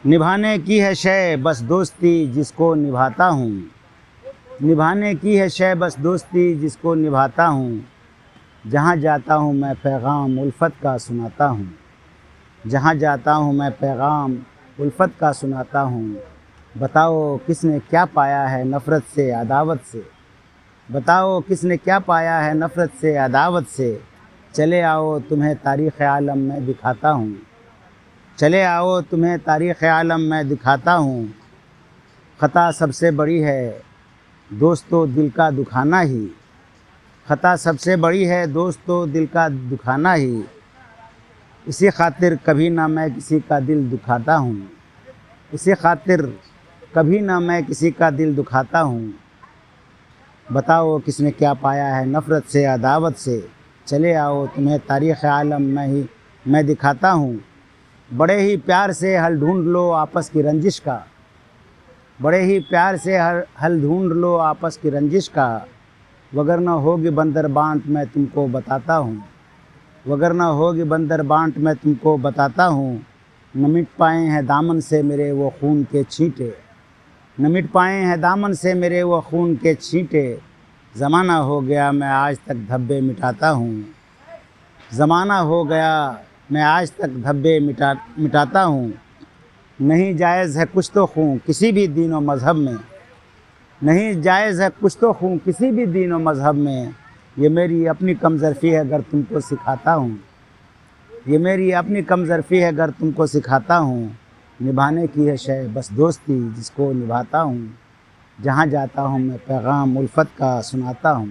نبھانے کی ہے شے بس دوستی جس کو نبھاتا ہوں، نبھانے کی ہے شے بس دوستی جس کو نبھاتا ہوں، جہاں جاتا ہوں میں پیغام الفت کا سناتا ہوں، جہاں جاتا ہوں میں پیغام الفت کا سناتا ہوں۔ بتاؤ کس نے کیا پایا ہے نفرت سے عداوت سے، بتاؤ کس نے کیا پایا ہے نفرت سے عداوت سے، چلے آؤ تمہیں تاریخ عالم میں دکھاتا ہوں، چلے آؤ تمہیں تاریخ عالم میں دکھاتا ہوں۔ خطا سب سے بڑی ہے دوستو دل کا دکھانا ہی، خطا سب سے بڑی ہے دوستو دل کا دکھانا ہی، اسی خاطر کبھی نہ میں کسی کا دل دکھاتا ہوں، اسی خاطر کبھی نہ میں کسی کا دل دکھاتا ہوں۔ بتاؤ کس نے کیا پایا ہے نفرت سے عداوت سے، چلے آؤ تمہیں تاریخ عالم میں دکھاتا ہوں۔ بڑے ہی پیار سے حل ڈھونڈ لو آپس کی رنجش کا، بڑے ہی پیار سے حل ڈھونڈ لو آپس کی رنجش کا، وگرنہ ہوگی بندر بانٹ میں تم کو بتاتا ہوں، وگرنہ ہوگی بندر بانٹ میں تم کو بتاتا ہوں۔ نہ مٹ پائے ہیں دامن سے میرے وہ خون کے چھینٹے، نہ مٹ پائے ہیں دامن سے میرے وہ خون کے چھینٹے، زمانہ ہو گیا میں آج تک دھبے مٹاتا ہوں، زمانہ ہو گیا میں آج تک دھبے مٹاتا ہوں۔ نہیں جائز ہے کچھ تو خوں کسی بھی دین و مذہب میں، نہیں جائز ہے کچھ تو خوں کسی بھی دین و مذہب میں، یہ میری اپنی کم ظرفی ہے اگر تم کو سکھاتا ہوں، یہ میری اپنی کم ظرفی ہے اگر تم کو سکھاتا ہوں۔ نبھانے کی ہے شے بس دوستی جس کو نبھاتا ہوں، جہاں جاتا ہوں میں پیغام الفت کا سناتا ہوں۔